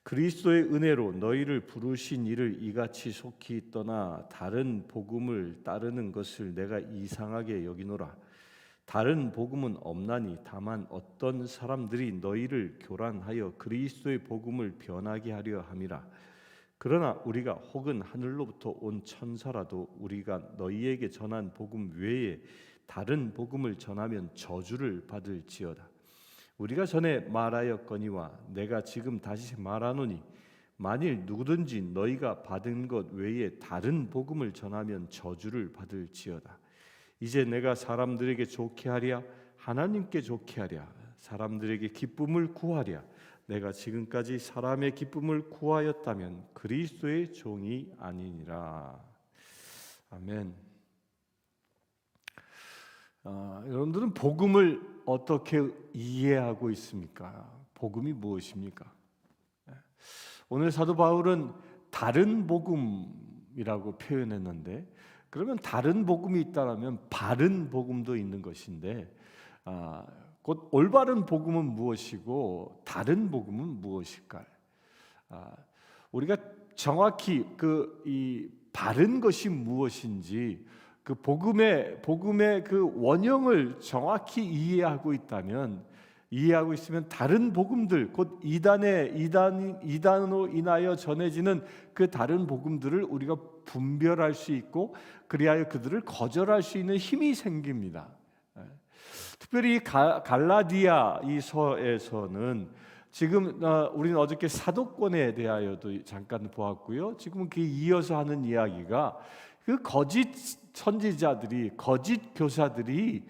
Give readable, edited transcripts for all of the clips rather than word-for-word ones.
그리스도의 은혜로 너희를 부르신 이를 이같이 속히 떠나 다른 복음을 따르는 것을 내가 이상하게 여기노라. 다른 복음은 없나니 다만 어떤 사람들이 너희를 교란하여 그리스도의 복음을 변하게 하려 함이라. 그러나 우리가 혹은 하늘로부터 온 천사라도 우리가 너희에게 전한 복음 외에 다른 복음을 전하면 저주를 받을지어다. 우리가 전에 말하였거니와 내가 지금 다시 말하노니 만일 누구든지 너희가 받은 것 외에 다른 복음을 전하면 저주를 받을지어다. 이제 내가 사람들에게 좋게 하랴 하나님께 좋게 하랴 사람들에게 기쁨을 구하랴 내가 지금까지 사람의 기쁨을 구하였다면 그리스도의 종이 아니니라. 아멘. 여러분들은 복음을 어떻게 이해하고 있습니까? 복음이 무엇입니까? 오늘 사도 바울은 다른 복음이라고 표현했는데, 그러면 다른 복음이 있다면 바른 복음도 있는 것인데, 곧 올바른 복음은 무엇이고 다른 복음은 무엇일까? 우리가 정확히 이 바른 것이 무엇인지 그 복음의 그 원형을 정확히 이해하고 있으면 다른 복음들 곧 이단으로 인하여 전해지는 그 다른 복음들을 우리가 분별할 수 있고 그리하여 그들을 거절할 수 있는 힘이 생깁니다. 특별히 갈라디아 이 서에서는 지금 우리는 어저께 사도권에 대하여도 잠깐 보았고요. 지금은 그에 이어서 하는 이야기가 그 거짓 선지자들이, 거짓 교사들이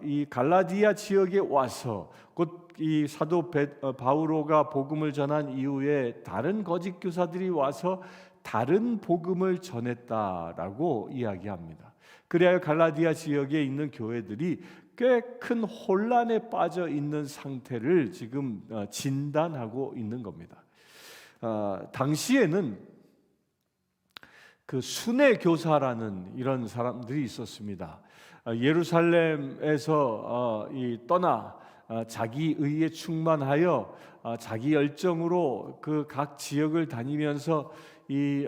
이 갈라디아 지역에 와서 곧 이 사도 바오로가 복음을 전한 이후에 다른 거짓 교사들이 와서 다른 복음을 전했다라고 이야기합니다. 그래야 갈라디아 지역에 있는 교회들이 꽤 큰 혼란에 빠져 있는 상태를 지금 진단하고 있는 겁니다. 당시에는 그 순회 교사라는 이런 사람들이 있었습니다. 예루살렘에서 떠나 자기 의에 충만하여 자기 열정으로 그 각 지역을 다니면서 이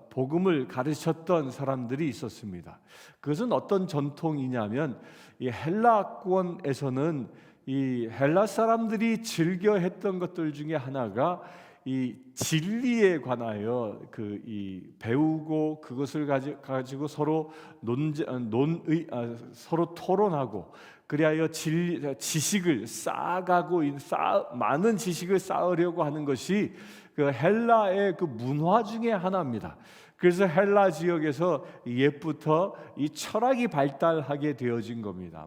복음을 가르쳤던 사람들이 있었습니다. 그것은 어떤 전통이냐면 이 헬라권에서는 이 헬라 사람들이 즐겨 했던 것들 중에 하나가 이 진리에 관하여 이 배우고 그것을 가지고 서로 서로 토론하고 그리하여 지식을 쌓아가고 많은 지식을 쌓으려고 하는 것이 그 헬라의 그 문화 중에 하나입니다. 그래서 헬라 지역에서 옛부터 이 철학이 발달하게 되어진 겁니다.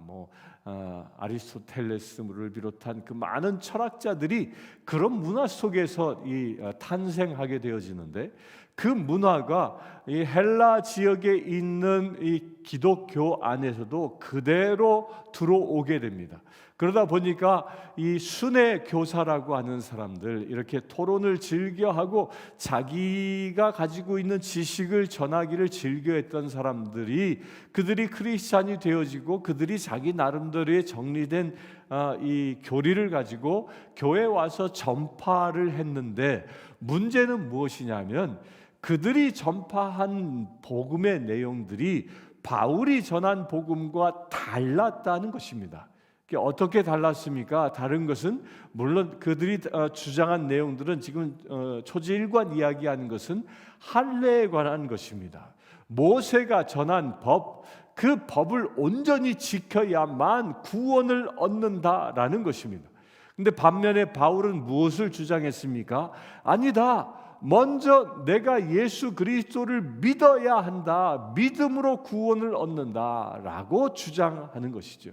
아리스토텔레스를 비롯한 그 많은 철학자들이 그런 문화 속에서 탄생하게 되어지는데, 그 문화가 이 헬라 지역에 있는 이 기독교 안에서도 그대로 들어오게 됩니다. 그러다 보니까 이 순회 교사라고 하는 사람들, 이렇게 토론을 즐겨하고 자기가 가지고 있는 지식을 전하기를 즐겨했던 사람들이, 그들이 크리스찬이 되어지고 그들이 자기 나름대로의 정리된 이 교리를 가지고 교회에 와서 전파를 했는데, 문제는 무엇이냐면 그들이 전파한 복음의 내용들이 바울이 전한 복음과 달랐다는 것입니다. 어떻게 달랐습니까? 다른 것은 물론 그들이 주장한 내용들은 지금 초지일관 이야기하는 것은 할례에 관한 것입니다. 모세가 전한 법, 그 법을 온전히 지켜야만 구원을 얻는다라는 것입니다. 근데 반면에 바울은 무엇을 주장했습니까? 아니다. 먼저 내가 예수 그리스도를 믿어야 한다. 믿음으로 구원을 얻는다라고 주장하는 것이죠.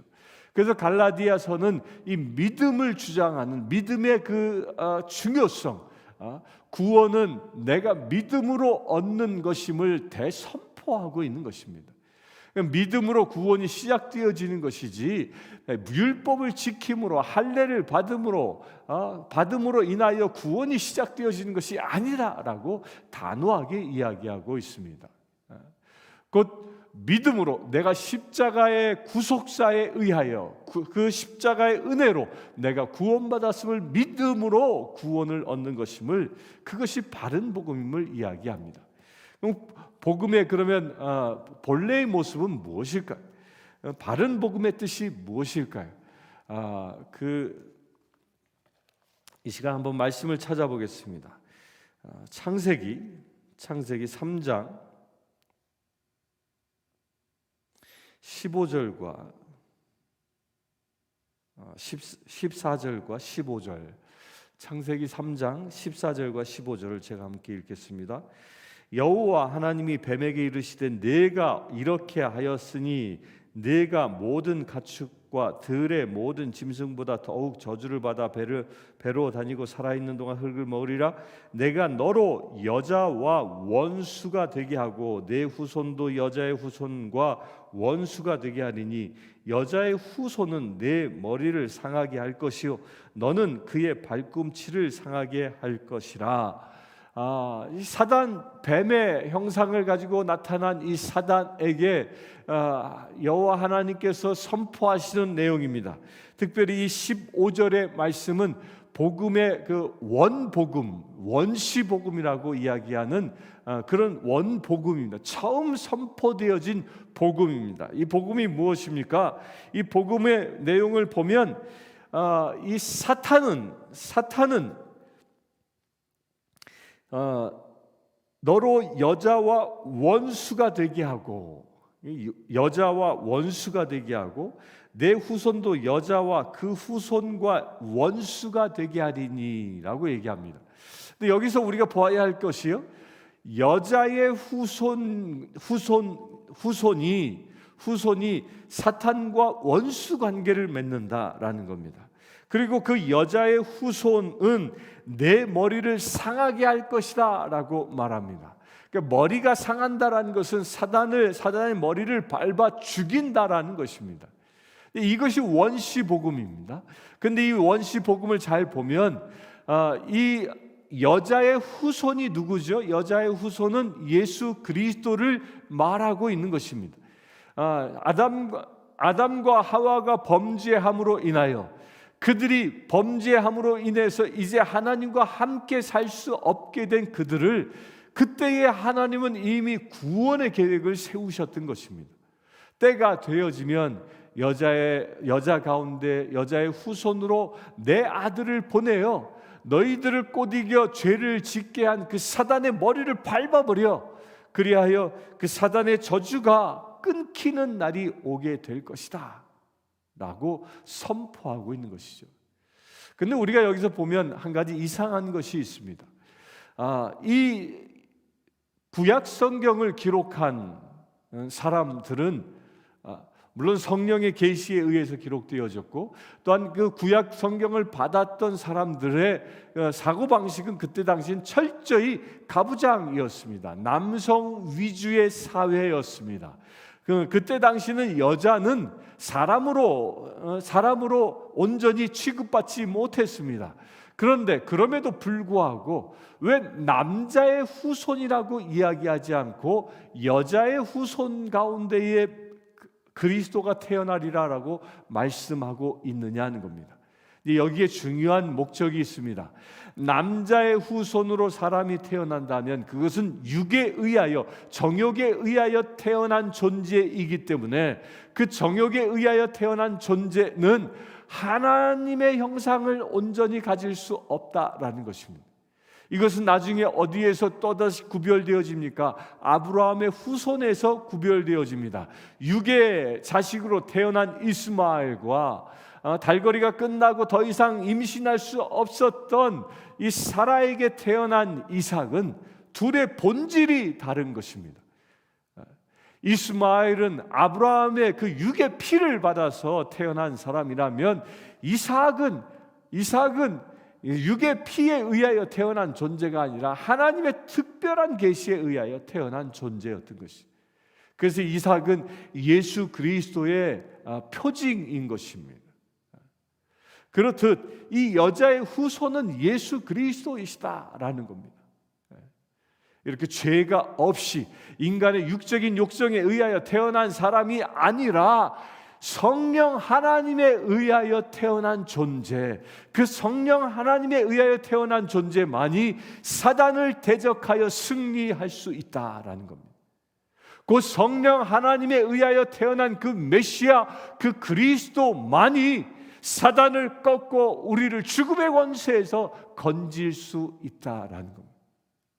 그래서 갈라디아서는 이 믿음을 주장하는 믿음의 그 중요성, 구원은 내가 믿음으로 얻는 것임을 대선포하고 있는 것입니다. 믿음으로 구원이 시작되어지는 것이지 율법을 지킴으로 할례를 받음으로 인하여 구원이 시작되어지는 것이 아니라라고 단호하게 이야기하고 있습니다. 곧 믿음으로 내가 십자가의 구속사에 의하여 그 십자가의 은혜로 내가 구원받았음을 믿음으로 구원을 얻는 것임을, 그것이 바른 복음임을 이야기합니다. 그럼 복음의 그러면 본래의 모습은 무엇일까요? 바른 복음의 뜻이 무엇일까요? 이 시간 한번 말씀을 찾아보겠습니다. 창세기 3장 15절과 14절과 15절, 창세기 3장 14절과 15절을 제가 함께 읽겠습니다. 여호와 하나님이 뱀에게 이르시되 내가 이렇게 하였으니 내가 모든 가축과 들의 모든 짐승보다 더욱 저주를 받아 배로 다니고 살아있는 동안 흙을 먹으리라. 내가 너로 여자와 원수가 되게 하고 내 후손도 여자의 후손과 원수가 되게 하리니 여자의 후손은 내 머리를 상하게 할 것이요 너는 그의 발꿈치를 상하게 할 것이라. 이 사단, 뱀의 형상을 가지고 나타난 이 사단에게 여호와 하나님께서 선포하시는 내용입니다. 특별히 이 15절의 말씀은 복음의 그 원복음, 원시복음이라고 이야기하는 그런 원복음입니다. 처음 선포되어진 복음입니다. 이 복음이 무엇입니까? 이 복음의 내용을 보면 이 사탄은 너로 여자와 원수가 되게 하고, 여자와 원수가 되게 하고 내 후손도 여자와 그 후손과 원수가 되게 하리니라고 얘기합니다. 근데 여기서 우리가 보아야 할 것이요, 여자의 후손이 사탄과 원수 관계를 맺는다라는 겁니다. 그리고 그 여자의 후손은 내 머리를 상하게 할 것이다 라고 말합니다. 그러니까 머리가 상한다라는 것은 사단의 머리를 밟아 죽인다라는 것입니다. 이것이 원시복음입니다. 그런데 이 원시복음을 잘 보면 이 여자의 후손이 누구죠? 여자의 후손은 예수 그리스도를 말하고 있는 것입니다. 아담과 하와가 범죄함으로 인하여 그들이 범죄함으로 인해서 이제 하나님과 함께 살 수 없게 된 그들을, 그때에 하나님은 이미 구원의 계획을 세우셨던 것입니다. 때가 되어지면 여자 가운데 여자의 후손으로 내 아들을 보내어 너희들을 꼬드겨 죄를 짓게 한 그 사단의 머리를 밟아버려, 그리하여 그 사단의 저주가 끊기는 날이 오게 될 것이다 라고 선포하고 있는 것이죠. 근데 우리가 여기서 보면 한 가지 이상한 것이 있습니다. 이 구약 성경을 기록한 사람들은 물론 성령의 계시에 의해서 기록되어졌고, 또한 그 구약 성경을 받았던 사람들의 사고방식은 그때 당시엔 철저히 가부장이었습니다. 남성 위주의 사회였습니다. 그때 당시는 여자는 사람으로 온전히 취급받지 못했습니다. 그런데 그럼에도 불구하고 왜 남자의 후손이라고 이야기하지 않고 여자의 후손 가운데에 그리스도가 태어나리라라고 말씀하고 있느냐는 겁니다. 여기에 중요한 목적이 있습니다. 남자의 후손으로 사람이 태어난다면 그것은 육에 의하여, 정욕에 의하여 태어난 존재이기 때문에 그 정욕에 의하여 태어난 존재는 하나님의 형상을 온전히 가질 수 없다라는 것입니다. 이것은 나중에 어디에서 또다시 구별되어집니까? 아브라함의 후손에서 구별되어집니다. 육의 자식으로 태어난 이스마엘과 달거리가 끝나고 더 이상 임신할 수 없었던 이 사라에게 태어난 이삭은 둘의 본질이 다른 것입니다. 이스마엘은 아브라함의 그 육의 피를 받아서 태어난 사람이라면 이삭은 육의 피에 의하여 태어난 존재가 아니라 하나님의 특별한 계시에 의하여 태어난 존재였던 것이죠. 그래서 이삭은 예수 그리스도의 표징인 것입니다. 그렇듯 이 여자의 후손은 예수 그리스도이시다라는 겁니다. 이렇게 죄가 없이 인간의 육적인 욕정에 의하여 태어난 사람이 아니라 성령 하나님에 의하여 태어난 존재, 그 성령 하나님에 의하여 태어난 존재만이 사단을 대적하여 승리할 수 있다라는 겁니다. 그 성령 하나님에 의하여 태어난 그 메시아, 그 그리스도만이 사단을 꺾고 우리를 죽음의 권세에서 건질 수 있다라는 겁니다.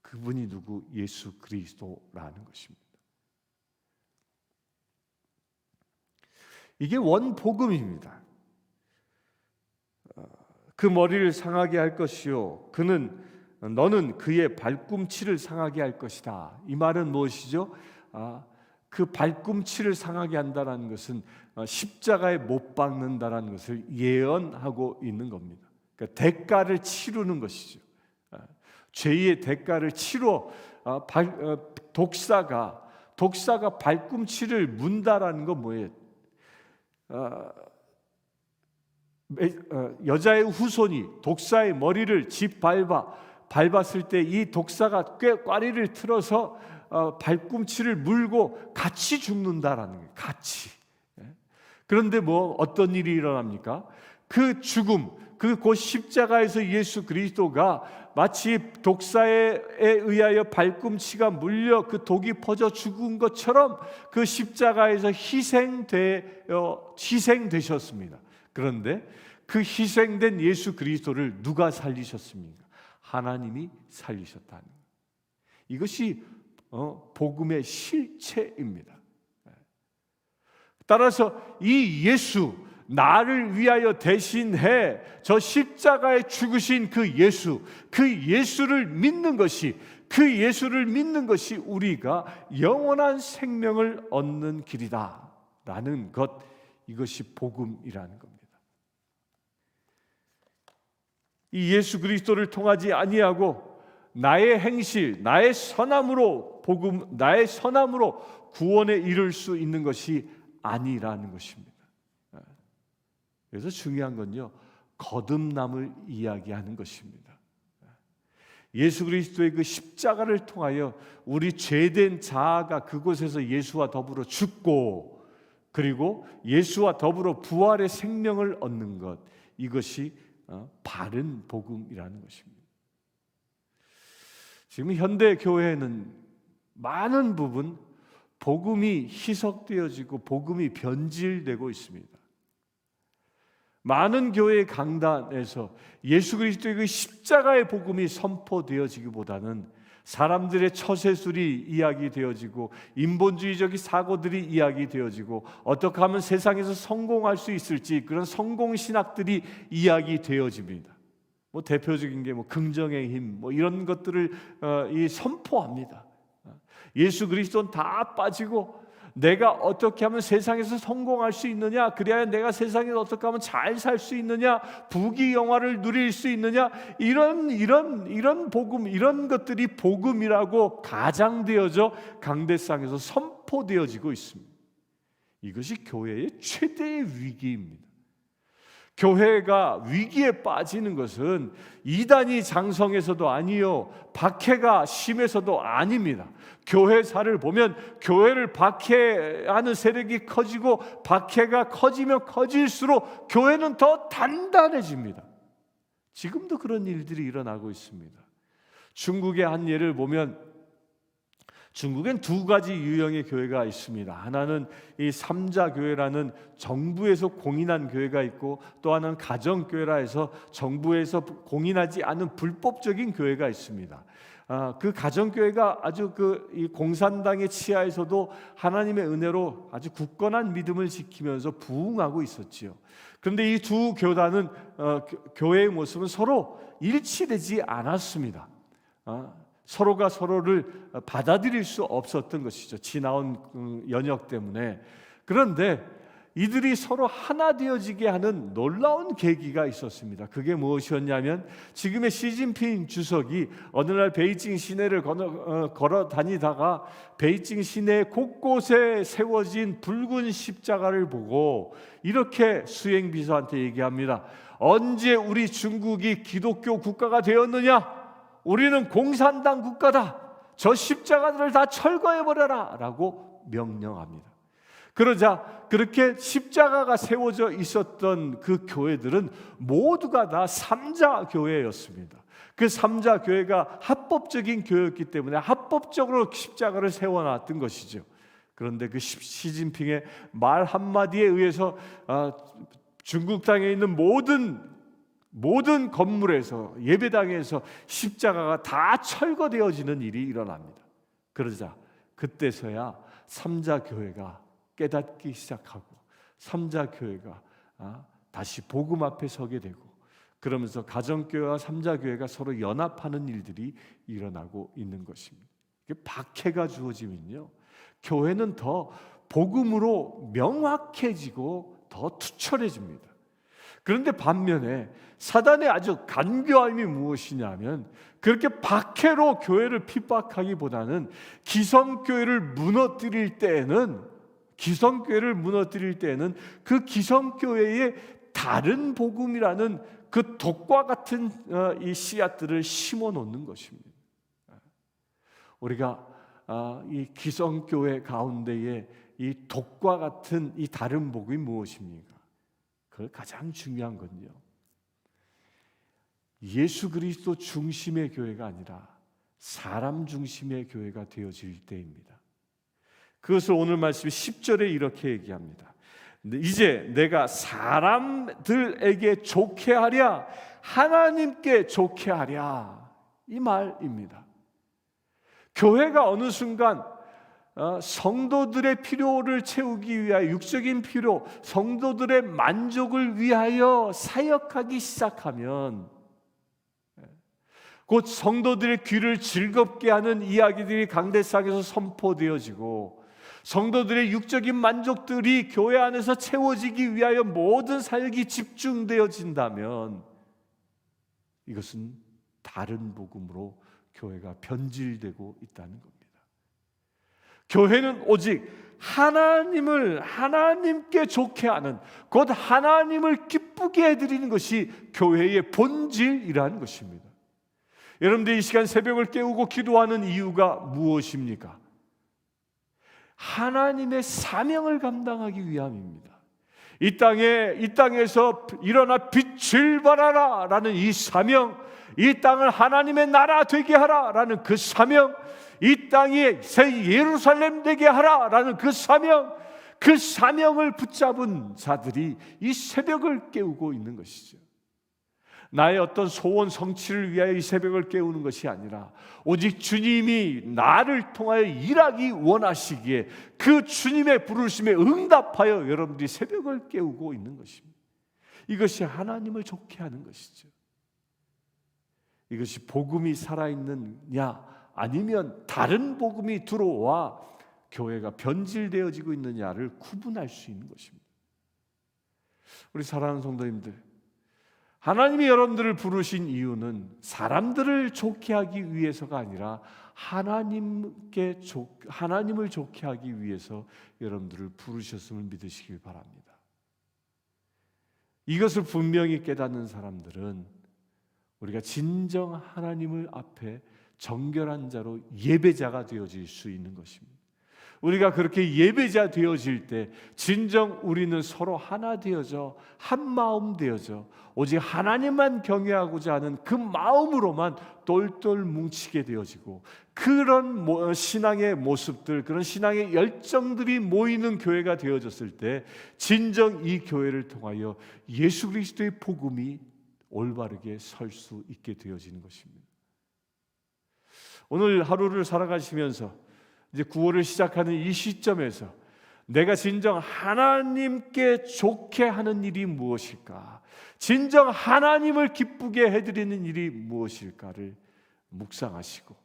그분이 누구? 예수 그리스도라는 것입니다. 이게 원복음입니다. 그 머리를 상하게 할 것이요 너는 그의 발꿈치를 상하게 할 것이다. 이 말은 무엇이죠? 그 발꿈치를 상하게 한다는 것은 십자가에 못 박는다는 것을 예언하고 있는 겁니다. 그러니까 대가를 치르는 것이죠. 죄의 대가를 치러 독사가 발꿈치를 문다라는 건 뭐예요? 여자의 후손이 독사의 머리를 밟았을 때 이 독사가 꽤 꽈리를 틀어서 발꿈치를 물고 같이 죽는다라는 거예요. 같이. 그런데 어떤 일이 일어납니까? 그 죽음, 곧 십자가에서 예수 그리스도가 마치 독사에 의하여 발꿈치가 물려 그 독이 퍼져 죽은 것처럼 그 십자가에서 희생되셨습니다. 그런데 그 희생된 예수 그리스도를 누가 살리셨습니까? 하나님이 살리셨다는 거예요. 이것이 복음의 실체입니다. 따라서 이 예수, 나를 위하여 대신해 저 십자가에 죽으신 그 예수를 믿는 것이, 우리가 영원한 생명을 얻는 길이다라는 것, 이것이 복음이라는 겁니다. 이 예수 그리스도를 통하지 아니하고 나의 행실, 나의 선함으로 구원에 이를 수 있는 것이 아니라는 것입니다. 그래서 중요한 건요, 거듭남을 이야기하는 것입니다. 예수 그리스도의 그 십자가를 통하여 우리 죄된 자아가 그곳에서 예수와 더불어 죽고, 그리고 예수와 더불어 부활의 생명을 얻는 것, 이것이 바른 복음이라는 것입니다. 지금 현대 교회는 많은 부분 복음이 희석되어지고 복음이 변질되고 있습니다. 많은 교회 강단에서 예수 그리스도의 그 십자가의 복음이 선포되어지기보다는 사람들의 처세술이 이야기되어지고 인본주의적인 사고들이 이야기되어지고 어떻게 하면 세상에서 성공할 수 있을지 그런 성공신학들이 이야기되어집니다. 대표적인 게 긍정의 힘 이런 것들을 선포합니다. 예수 그리스도는 다 빠지고 내가 어떻게 하면 세상에서 성공할 수 있느냐, 그래야 내가 세상에서 어떻게 하면 잘 살 수 있느냐, 부귀영화를 누릴 수 있느냐, 이런 복음, 이런 것들이 복음이라고 가장되어져 강대상에서 선포되어지고 있습니다. 이것이 교회의 최대의 위기입니다. 교회가 위기에 빠지는 것은 이단이 장성해서도 아니요, 박해가 심해서도 아닙니다. 교회사를 보면 교회를 박해하는 세력이 커지고 박해가 커지면 커질수록 교회는 더 단단해집니다. 지금도 그런 일들이 일어나고 있습니다. 중국의 한 예를 보면 중국엔 두 가지 유형의 교회가 있습니다. 하나는 이 삼자교회라는 정부에서 공인한 교회가 있고, 또 하나는 가정교회라 해서 정부에서 공인하지 않은 불법적인 교회가 있습니다. 그 가정교회가 아주 이 공산당의 치하에서도 하나님의 은혜로 아주 굳건한 믿음을 지키면서 부흥하고 있었지요. 그런데 이 두 교단은 교회의 모습은 서로 일치되지 않았습니다. 서로가 서로를 받아들일 수 없었던 것이죠. 지나온 연역 때문에. 그런데 이들이 서로 하나 되어지게 하는 놀라운 계기가 있었습니다. 그게 무엇이었냐면 지금의 시진핑 주석이 어느 날 베이징 시내를 걸어 다니다가 베이징 시내 곳곳에 세워진 붉은 십자가를 보고 이렇게 수행비서한테 얘기합니다. 언제 우리 중국이 기독교 국가가 되었느냐? 우리는 공산당 국가다. 저 십자가들을 다 철거해버려라 라고 명령합니다. 그러자 그렇게 십자가가 세워져 있었던 그 교회들은 모두가 다 삼자 교회였습니다. 그 삼자 교회가 합법적인 교회였기 때문에 합법적으로 십자가를 세워놨던 것이죠. 그런데 그 시진핑의 말 한마디에 의해서 중국 땅에 있는 모든 건물에서, 예배당에서 십자가가 다 철거되어지는 일이 일어납니다. 그러자 그때서야 삼자 교회가 깨닫기 시작하고 삼자 교회가 다시 복음 앞에 서게 되고, 그러면서 가정교회와 삼자교회가 서로 연합하는 일들이 일어나고 있는 것입니다. 박해가 주어지면요, 교회는 더 복음으로 명확해지고 더 투철해집니다. 그런데 반면에 사단의 아주 간교함이 무엇이냐면, 그렇게 박해로 교회를 핍박하기보다는 기성교회를 무너뜨릴 때에는 그 기성교회의 다른 복음이라는 그 독과 같은 이 씨앗들을 심어 놓는 것입니다. 우리가 이 기성교회 가운데에 이 독과 같은 이 다른 복음이 무엇입니까? 그 가장 중요한 건요, 예수 그리스도 중심의 교회가 아니라 사람 중심의 교회가 되어질 때입니다. 그것을 오늘 말씀 10절에 이렇게 얘기합니다. 이제 내가 사람들에게 좋게 하랴, 하나님께 좋게 하랴, 이 말입니다. 교회가 어느 순간 성도들의 필요를 채우기 위하여, 육적인 필요, 성도들의 만족을 위하여 사역하기 시작하면, 곧 성도들의 귀를 즐겁게 하는 이야기들이 강대상에서 선포되어지고, 성도들의 육적인 만족들이 교회 안에서 채워지기 위하여 모든 사역이 집중되어진다면, 이것은 다른 복음으로 교회가 변질되고 있다는 겁니다. 교회는 오직 하나님께 좋게 하는, 곧 하나님을 기쁘게 해드리는 것이 교회의 본질이라는 것입니다. 여러분들 이 시간 새벽을 깨우고 기도하는 이유가 무엇입니까? 하나님의 사명을 감당하기 위함입니다. 이 땅에서 일어나 빛을 발하라 라는 이 사명, 이 땅을 하나님의 나라 되게 하라 라는 그 사명, 이 땅이 새 예루살렘 되게 하라 라는 그 사명, 그 사명을 붙잡은 자들이 이 새벽을 깨우고 있는 것이죠. 나의 어떤 소원 성취를 위하여 이 새벽을 깨우는 것이 아니라 오직 주님이 나를 통하여 일하기 원하시기에 그 주님의 부르심에 응답하여 여러분들이 새벽을 깨우고 있는 것입니다. 이것이 하나님을 좋게 하는 것이죠. 이것이 복음이 살아있느냐 아니면 다른 복음이 들어와 교회가 변질되어지고 있느냐를 구분할 수 있는 것입니다. 우리 사랑하는 성도님들, 하나님이 여러분들을 부르신 이유는 사람들을 좋게 하기 위해서가 아니라 하나님을 좋게 하기 위해서 여러분들을 부르셨음을 믿으시길 바랍니다. 이것을 분명히 깨닫는 사람들은 우리가 진정 하나님을 앞에 정결한 자로 예배자가 되어질 수 있는 것입니다. 우리가 그렇게 예배자 되어질 때 진정 우리는 서로 하나 되어져 한 마음 되어져 오직 하나님만 경외하고자 하는 그 마음으로만 똘똘 뭉치게 되어지고, 그런 신앙의 모습들, 그런 신앙의 열정들이 모이는 교회가 되어졌을 때 진정 이 교회를 통하여 예수 그리스도의 복음이 올바르게 설 수 있게 되어지는 것입니다. 오늘 하루를 살아가시면서 이제 9월을 시작하는 이 시점에서 내가 진정 하나님께 좋게 하는 일이 무엇일까? 진정 하나님을 기쁘게 해드리는 일이 무엇일까를 묵상하시고,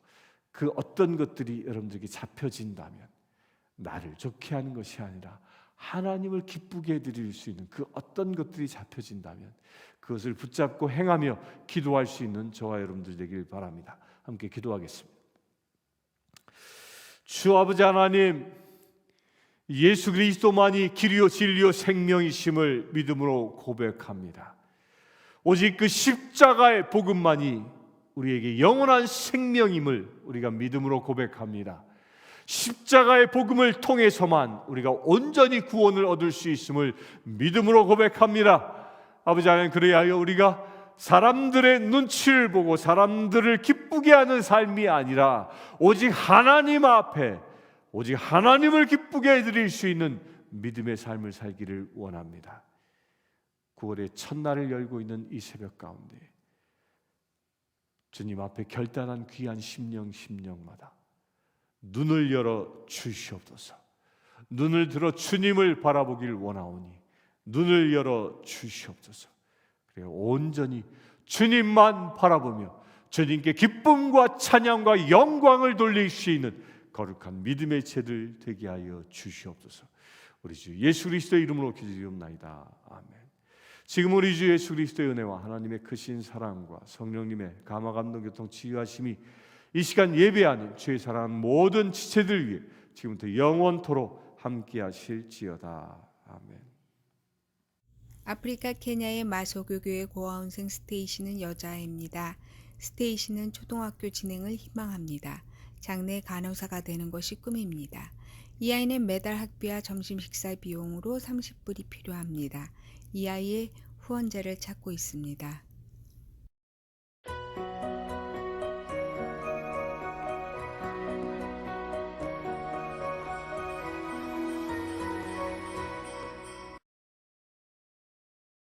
그 어떤 것들이 여러분들에게 잡혀진다면 나를 좋게 하는 것이 아니라 하나님을 기쁘게 해드릴 수 있는 그 어떤 것들이 잡혀진다면 그것을 붙잡고 행하며 기도할 수 있는 저와 여러분들 되길 바랍니다. 함께 기도하겠습니다. 주 아버지 하나님, 예수 그리스도만이 길이요 진리요 생명이심을 믿음으로 고백합니다. 오직 그 십자가의 복음만이 우리에게 영원한 생명임을 우리가 믿음으로 고백합니다. 십자가의 복음을 통해서만 우리가 온전히 구원을 얻을 수 있음을 믿음으로 고백합니다. 아버지 하나님, 그래야 우리가 사람들의 눈치를 보고 사람들을 기쁘게 하는 삶이 아니라 오직 하나님 앞에 오직 하나님을 기쁘게 해드릴 수 있는 믿음의 삶을 살기를 원합니다. 9월의 첫날을 열고 있는 이 새벽 가운데 주님 앞에 결단한 귀한 심령마다 눈을 열어 주시옵소서. 눈을 들어 주님을 바라보길 원하오니 눈을 열어 주시옵소서. 그래야 온전히 주님만 바라보며 주님께 기쁨과 찬양과 영광을 돌릴 수 있는 거룩한 믿음의 제들 되게 하여 주시옵소서. 우리 주 예수 그리스도의 이름으로 기도드리옵나이다. 아멘. 지금 우리 주 예수 그리스도의 은혜와 하나님의 크신 사랑과 성령님의 감화 감동 교통 치유하심이 이 시간 예배하는 주의 사랑하는 모든 지체들 위해 지금부터 영원토록 함께 하실지어다. 아멘. 아프리카 케냐의 마소교교의 고아원생 스테이시는 여자아이입니다. 스테이시는 초등학교 진행을 희망합니다. 장래 간호사가 되는 것이 꿈입니다. 이 아이는 매달 학비와 점심 식사 비용으로 30불이 필요합니다. 이 아이의 후원자를 찾고 있습니다.